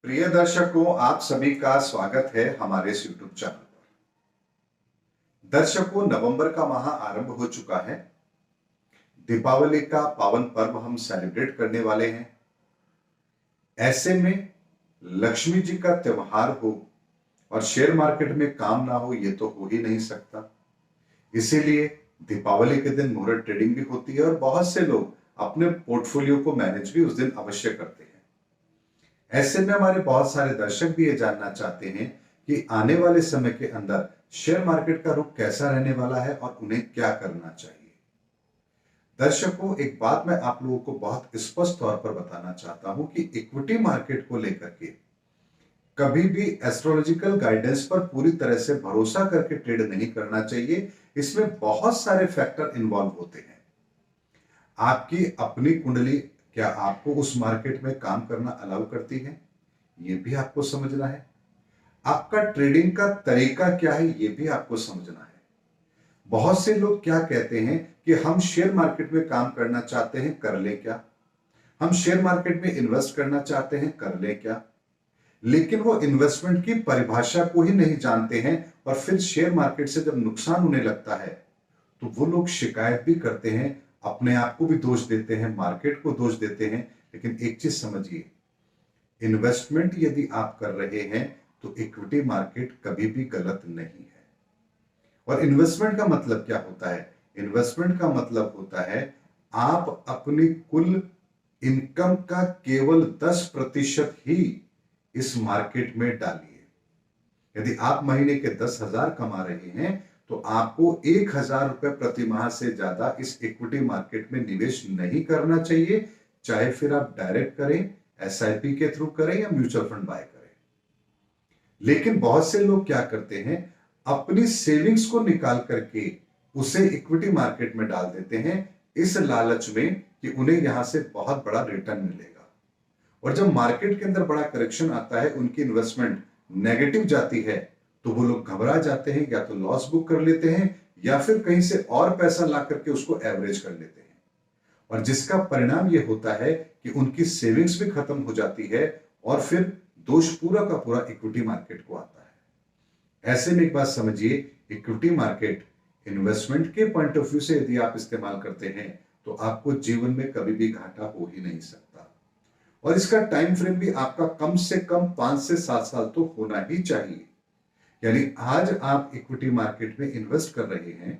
प्रिय दर्शकों, आप सभी का स्वागत है हमारे इस YouTube चैनल पर। दर्शकों, नवंबर का माह आरंभ हो चुका है। दीपावली का पावन पर्व हम सेलिब्रेट करने वाले हैं। ऐसे में लक्ष्मी जी का त्योहार हो और शेयर मार्केट में काम ना हो, ये तो हो ही नहीं सकता। इसीलिए दीपावली के दिन मुहूर्त ट्रेडिंग भी होती है और बहुत से लोग अपने पोर्टफोलियो को मैनेज भी उस दिन अवश्य करते हैं। ऐसे में हमारे बहुत सारे दर्शक भी ये जानना चाहते हैं कि आने वाले समय के अंदर शेयर मार्केट का रुख कैसा रहने वाला है और उन्हें क्या करना चाहिए। दर्शकों, एक बात मैं आप लोगों को बहुत स्पष्ट तौर पर बताना चाहता हूं कि इक्विटी मार्केट को लेकर के कभी भी एस्ट्रोलॉजिकल गाइडेंस पर पूरी तरह से भरोसा करके ट्रेड नहीं करना चाहिए। इसमें बहुत सारे फैक्टर इन्वॉल्व होते हैं। आपकी अपनी कुंडली क्या आपको उस मार्केट में काम करना अलाउ करती है, यह भी आपको समझना है। आपका ट्रेडिंग का तरीका क्या है, यह भी आपको समझना है। बहुत से लोग क्या कहते हैं कि हम शेयर मार्केट में काम करना चाहते हैं, कर लें क्या? हम शेयर मार्केट में इन्वेस्ट करना चाहते हैं, कर लें क्या? लेकिन वो इन्वेस्टमेंट की परिभाषा को ही नहीं जानते हैं और फिर शेयर मार्केट से जब नुकसान होने लगता है तो वो लोग शिकायत भी करते हैं, अपने आप को भी दोष देते हैं, मार्केट को दोष देते हैं। लेकिन एक चीज समझिए, इन्वेस्टमेंट यदि आप कर रहे हैं तो इक्विटी मार्केट कभी भी गलत नहीं है। और इन्वेस्टमेंट का मतलब क्या होता है? इन्वेस्टमेंट का मतलब होता है आप अपनी कुल इनकम का केवल 10% ही इस मार्केट में डालिए। यदि आप महीने के 10,000 कमा रहे हैं तो आपको 1,000 रुपए प्रति माह से ज्यादा इस इक्विटी मार्केट में निवेश नहीं करना चाहिए। चाहे फिर आप डायरेक्ट करें, एसआईपी के थ्रू करें या म्यूचुअल फंड बाय करें। लेकिन बहुत से लोग क्या करते हैं, अपनी सेविंग्स को निकाल करके उसे इक्विटी मार्केट में डाल देते हैं इस लालच में कि उन्हें यहां से बहुत बड़ा रिटर्न मिलेगा। और जब मार्केट के अंदर बड़ा करेक्शन आता है, उनकी इन्वेस्टमेंट नेगेटिव जाती है, तो वो लोग घबरा जाते हैं, या तो लॉस बुक कर लेते हैं या फिर कहीं से और पैसा ला करके उसको एवरेज कर लेते हैं। और जिसका परिणाम ये होता है कि उनकी सेविंग्स भी खत्म हो जाती है और फिर दोष पूरा का पूरा इक्विटी मार्केट को आता है। ऐसे में एक बात समझिए, इक्विटी मार्केट इन्वेस्टमेंट के पॉइंट ऑफ व्यू से यदि आप इस्तेमाल करते हैं तो आपको जीवन में कभी भी घाटा हो ही नहीं सकता। और इसका टाइम फ्रेम भी आपका कम से कम 5 से 7 साल तो होना ही चाहिए। यानी आज आप इक्विटी मार्केट में इन्वेस्ट कर रहे हैं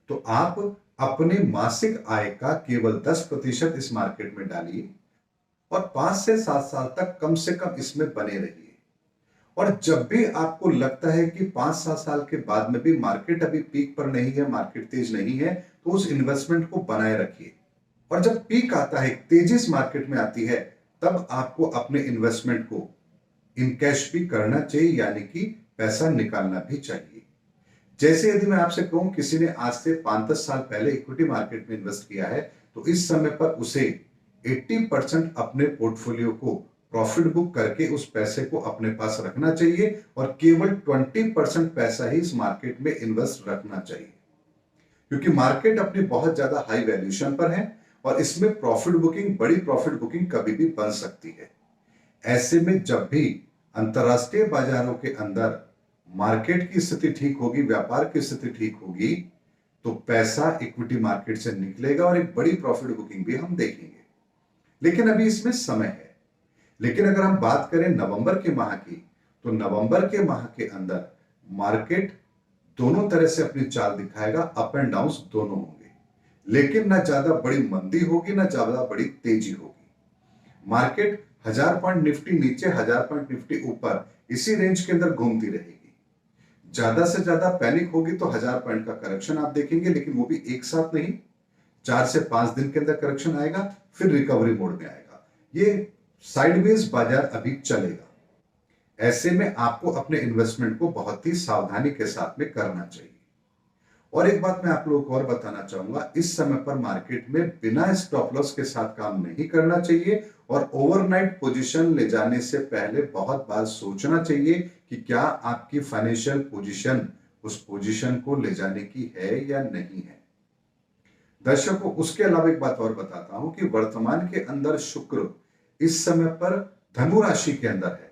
तो आप अपने मासिक आय का केवल 10% इस मार्केट में डालिए और 5 से 7 साल तक कम से कम इसमें बने रहिए। और जब भी आपको लगता है कि 5-7 साल के बाद में भी मार्केट अभी पीक पर नहीं है, मार्केट तेज नहीं है, तो उस इन्वेस्टमेंट को बनाए रखिए। और जब पीक आता है, तेजी इस मार्केट में आती है, तब आपको अपने इन्वेस्टमेंट को इनकैश भी करना चाहिए, यानी कि पैसा निकालना भी चाहिए। जैसे यदि मैं आपसे कहूं किसी ने आज से 5-10 साल पहले इक्विटी मार्केट में इन्वेस्ट किया है तो इस समय पर उसे 80% अपने पोर्टफोलियो को प्रॉफिट बुक करके उस पैसे को अपने पास रखना चाहिए और केवल 20% पैसा ही इस मार्केट में इन्वेस्ट रखना चाहिए। क्योंकि मार्केट अपनी बहुत ज्यादा हाई वैल्यूएशन पर है और इसमें प्रॉफिट बुकिंग, बड़ी प्रॉफिट बुकिंग कभी भी बन सकती है। ऐसे में जब भी अंतरराष्ट्रीय बाजारों के अंदर मार्केट की स्थिति ठीक होगी, व्यापार की स्थिति ठीक होगी, तो पैसा इक्विटी मार्केट से निकलेगा और एक बड़ी प्रॉफिट बुकिंग भी हम देखेंगे। लेकिन अभी इसमें समय है। लेकिन अगर हम बात करें नवंबर के माह की, तो नवंबर के माह के अंदर मार्केट दोनों तरह से अपनी चाल दिखाएगा, अप एंड डाउन दोनों होंगे। लेकिन ना ज्यादा बड़ी मंदी होगी, ना ज्यादा बड़ी तेजी होगी। मार्केट 1000 पॉइंट निफ्टी नीचे, 1000 पॉइंट निफ्टी ऊपर, इसी रेंज के अंदर घूमती रहेगी। ज्यादा से ज्यादा पैनिक होगी तो 1000 पॉइंट का करेक्शन आप देखेंगे, लेकिन वो भी एक साथ नहीं, 4 से 5 दिन के अंदर करेक्शन आएगा, फिर रिकवरी मोड में आएगा। ये साइडवेज बाजार अभी चलेगा। ऐसे में आपको अपने इन्वेस्टमेंट को बहुत ही सावधानी के साथ में करना चाहिए। और एक बात मैं आप लोगों को और बताना चाहूंगा, इस समय पर मार्केट में बिना स्टॉप लॉस के साथ काम नहीं करना चाहिए और ओवरनाइट पोजीशन ले जाने से पहले बहुत बार सोचना चाहिए कि क्या आपकी फाइनेंशियल पोजीशन उस पोजीशन को ले जाने की है या नहीं है। दर्शकों, उसके अलावा एक बात और बताता हूं कि वर्तमान के अंदर शुक्र इस समय पर धनु राशि के अंदर है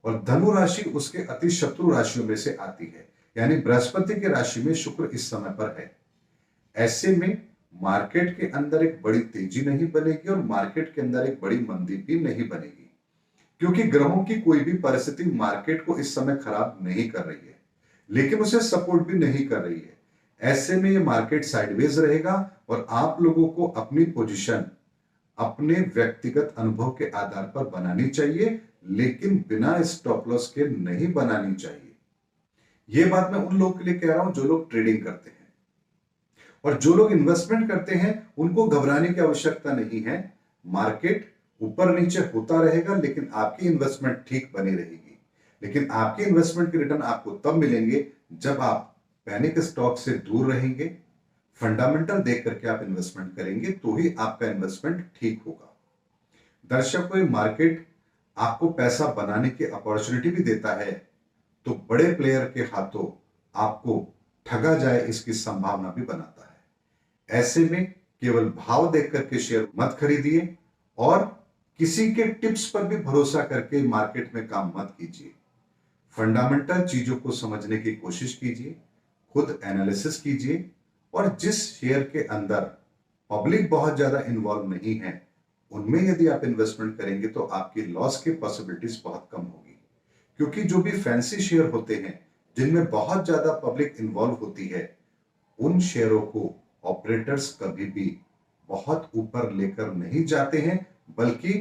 और धनु राशि उसके अति शत्रु राशियों में से आती है, यानी बृहस्पति की राशि में शुक्र इस समय पर है। ऐसे में मार्केट के अंदर एक बड़ी तेजी नहीं बनेगी और मार्केट के अंदर एक बड़ी मंदी भी नहीं बनेगी, क्योंकि ग्रहों की कोई भी परिस्थिति मार्केट को इस समय खराब नहीं कर रही है, लेकिन उसे सपोर्ट भी नहीं कर रही है। ऐसे में ये मार्केट साइडवेज रहेगा और आप लोगों को अपनी पोजीशन अपने व्यक्तिगत अनुभव के आधार पर बनानी चाहिए, लेकिन बिना स्टॉप लॉस के नहीं बनानी चाहिए। यह बात मैं उन लोगों के लिए कह रहा हूं जो लोग ट्रेडिंग करते हैं, और जो लोग इन्वेस्टमेंट करते हैं उनको घबराने की आवश्यकता नहीं है। मार्केट ऊपर नीचे होता रहेगा, लेकिन आपकी इन्वेस्टमेंट ठीक बनी रहेगी। लेकिन आपके इन्वेस्टमेंट के रिटर्न आपको तब मिलेंगे जब आप पैनिक स्टॉक से दूर रहेंगे, फंडामेंटल देख करके आप इन्वेस्टमेंट करेंगे, तो ही आपका इन्वेस्टमेंट ठीक होगा। दर्शकों, मार्केट आपको पैसा बनाने की अपॉर्चुनिटी भी देता है, तो बड़े प्लेयर के हाथों आपको ठगा जाए इसकी संभावना भी बनाता है। ऐसे में केवल भाव देख करके शेयर मत खरीदिए और किसी के टिप्स पर भी भरोसा करके मार्केट में काम मत कीजिए। फंडामेंटल चीजों को समझने की कोशिश कीजिए, खुद एनालिसिस कीजिए, और जिस शेयर के अंदर पब्लिक बहुत ज्यादा इन्वॉल्व नहीं है उनमें यदि आप इन्वेस्टमेंट करेंगे तो आपकी लॉस की पॉसिबिलिटीज बहुत कम होगी। क्योंकि जो भी फैंसी शेयर होते हैं जिनमें बहुत ज्यादा पब्लिक इन्वॉल्व होती है, उन शेयरों को ऑपरेटर्स कभी भी बहुत ऊपर लेकर नहीं जाते हैं, बल्कि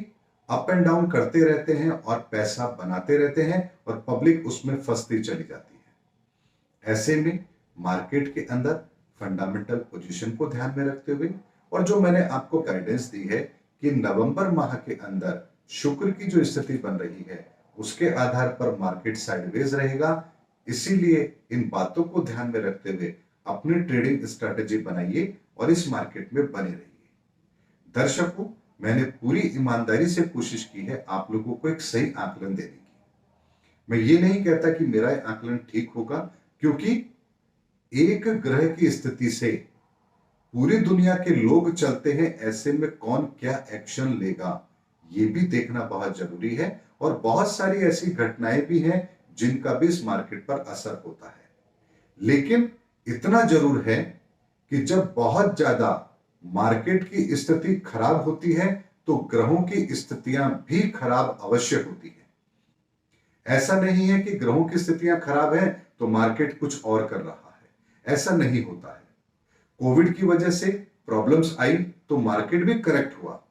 अप एंड डाउन करते रहते हैं और पैसा बनाते रहते हैं और पब्लिक उसमें फंसती चली जाती है। ऐसे में मार्केट के अंदर फंडामेंटल पोजीशन को ध्यान में रखते हुए, और जो मैंने आपको गाइडेंस दी है कि नवंबर माह के अंदर शुक्र की जो स्थिति बन रही है उसके आधार पर मार्केट साइडवेज रहेगा, इसीलिए इन बातों को ध्यान में रखते हुए अपनी ट्रेडिंग स्ट्रेटेजी बनाइए और इस मार्केट में बने रहिए। दर्शकों, मैंने पूरी ईमानदारी से कोशिश की है आप लोगों को एक सही आकलन देने की। मैं ये नहीं कहता कि मेरा आकलन ठीक होगा, क्योंकि एक ग्रह की स्थिति से पूरी दुनिया के लोग चलते हैं। ऐसे में कौन क्या एक्शन लेगा ये भी देखना बहुत जरूरी है, और बहुत सारी ऐसी घटनाएं भी हैं जिनका भी इस मार्केट पर असर होता है। लेकिन इतना जरूर है कि जब बहुत ज्यादा मार्केट की स्थिति खराब होती है तो ग्रहों की स्थितियां भी खराब अवश्य होती है। ऐसा नहीं है कि ग्रहों की स्थितियां खराब है तो मार्केट कुछ और कर रहा है, ऐसा नहीं होता है। कोविड की वजह से प्रॉब्लम्स आई तो मार्केट भी करेक्ट हुआ,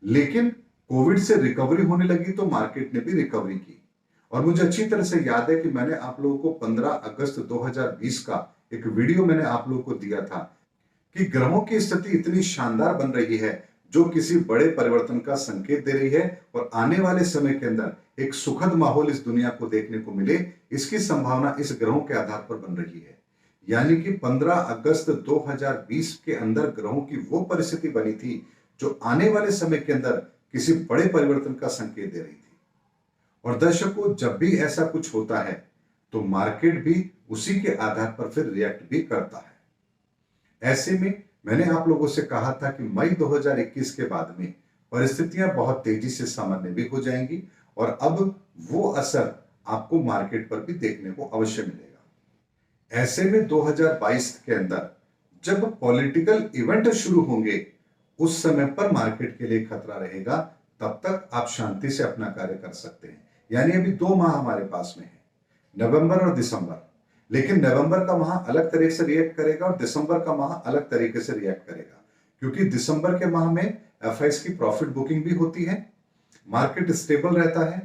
लेकिन कोविड से रिकवरी होने लगी तो मार्केट ने भी रिकवरी की। और मुझे अच्छी तरह से याद है कि मैंने आप लोगों को 15 अगस्त 2020 का एक वीडियो मैंने आप लोगों को दिया था कि ग्रहों की स्थिति इतनी शानदार बन रही है जो किसी बड़े परिवर्तन का संकेत दे रही है, और आने वाले समय के अंदर एक सुखद माहौल इस दुनिया को देखने को मिले, इसकी संभावना इस ग्रहों के आधार पर बन रही है। यानी कि 15 अगस्त 2020 के अंदर ग्रहों की वो परिस्थिति बनी थी जो आने वाले समय के अंदर किसी बड़े परिवर्तन का संकेत दे रही थी। और दर्शकों, जब भी ऐसा कुछ होता है तो मार्केट भी उसी के आधार पर फिर रिएक्ट भी करता है। ऐसे में मैंने आप लोगों से कहा था कि मई 2021 के बाद में परिस्थितियां बहुत तेजी से सामान्य भी हो जाएंगी, और अब वो असर आपको मार्केट पर भी देखने को अवश्य मिलेगा। ऐसे में 2022 के अंदर जब पॉलिटिकल इवेंट शुरू होंगे उस समय पर मार्केट के लिए खतरा रहेगा, तब तक आप शांति से अपना कार्य कर सकते हैं। यानी अभी 2 माह हमारे पास में है, नवंबर और दिसंबर, लेकिन नवंबर का माह अलग तरीके से रिएक्ट करेगा और दिसंबर का माह अलग तरीके से रिएक्ट करेगा, क्योंकि दिसंबर के माह में एफआईएस की प्रॉफिट बुकिंग भी होती है, मार्केट स्टेबल रहता है,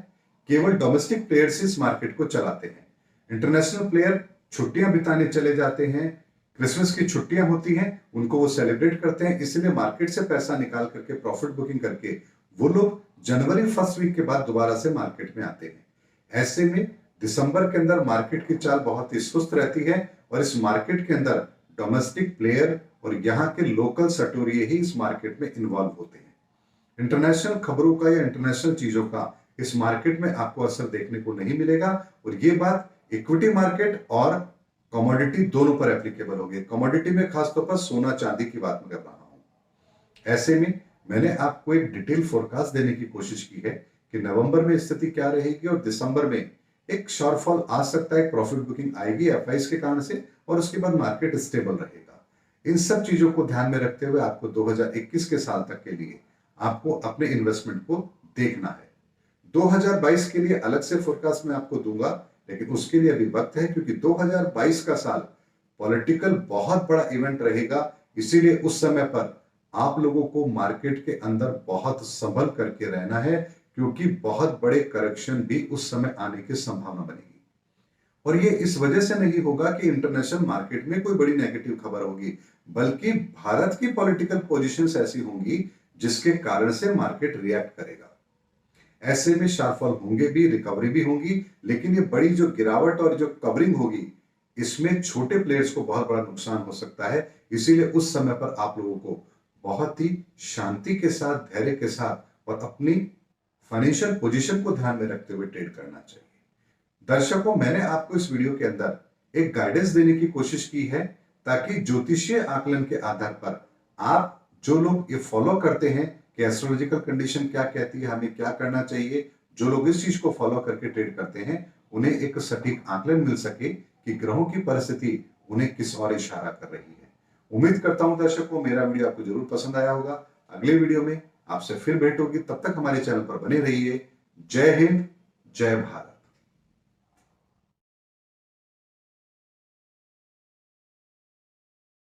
केवल डोमेस्टिक प्लेयर्स इस मार्केट को चलाते हैं। इंटरनेशनल प्लेयर छुट्टियां बिताने चले जाते हैं, क्रिसमस की छुट्टियां होती हैं, उनको वो सेलिब्रेट करते हैं, इसलिए मार्केट से पैसा निकाल करके प्रॉफिट बुकिंग करके वो लोग जनवरी फर्स्ट वीक के बाद दोबारा से मार्केट में आते हैं। ऐसे में दिसंबर के अंदर मार्केट की चाल बहुत ही सुस्त रहती है, और इस मार्केट के अंदर डोमेस्टिक प्लेयर और यहाँ के लोकल सटोरिये ही इस मार्केट में इन्वॉल्व होते हैं। इंटरनेशनल खबरों का या इंटरनेशनल चीजों का इस मार्केट में आपको असर देखने को नहीं मिलेगा, और ये बात इक्विटी मार्केट और कमोडिटी दोनों पर एप्लीकेबल होगी। कमोडिटी में खासतौर पर सोना चांदी की बात मैं कर रहा हूं। ऐसे में मैंने आपको एक डिटेल फोरकास्ट देने की कोशिश की है कि नवंबर में स्थिति क्या रहेगी और दिसंबर में एक शॉर्टफॉल आ सकता है, प्रॉफिट बुकिंग आएगी एफआईज के कारण से, और उसके बाद मार्केट स्टेबल रहेगा। इन सब चीजों को ध्यान में रखते हुए आपको 2021 के साल तक के लिए आपको अपने इन्वेस्टमेंट को देखना है। 2022 के लिए अलग से फोरकास्ट मैं आपको दूंगा, लेकिन उसके लिए अभी वक्त है, क्योंकि 2022 का साल पॉलिटिकल बहुत बड़ा इवेंट रहेगा। इसीलिए उस समय पर आप लोगों को मार्केट के अंदर बहुत संभल करके रहना है, क्योंकि बहुत बड़े करेक्शन भी उस समय आने की संभावना बनेगी। और ये इस वजह से नहीं होगा कि इंटरनेशनल मार्केट में कोई बड़ी नेगेटिव खबर होगी, बल्कि भारत की पॉलिटिकल पोजीशंस ऐसी होंगी जिसके कारण से मार्केट रिएक्ट करेगा। ऐसे में शार्टफॉल होंगे भी, रिकवरी भी होगी, लेकिन ये बड़ी जो गिरावट और जो कवरिंग होगी, इसमें छोटे प्लेयर्स को बहुत बड़ा नुकसान हो सकता है। इसीलिए उस समय पर आप लोगों को बहुत ही शांति के साथ, धैर्य के साथ और अपनी फाइनेंशियल पोजीशन को ध्यान में रखते हुए ट्रेड करना चाहिए। दर्शकों, मैंने आपको इस वीडियो के अंदर एक गाइडेंस देने की कोशिश की है, ताकि ज्योतिषीय आकलन के आधार पर आप जो लोग ये फॉलो करते हैं कि एस्ट्रोलॉजिकल कंडीशन क्या कहती है, हमें क्या करना चाहिए, जो लोग इस चीज को फॉलो करके ट्रेड करते हैं, उन्हें एक सटीक आकलन मिल सके कि ग्रहों की परिस्थिति उन्हें किस ओर इशारा कर रही है। उम्मीद करता हूं दर्शकों, मेरा वीडियो आपको जरूर पसंद आया होगा। अगले वीडियो में आपसे फिर भेंट होगी, तब तक हमारे चैनल पर बने रहिए। जय हिंद, जय भारत।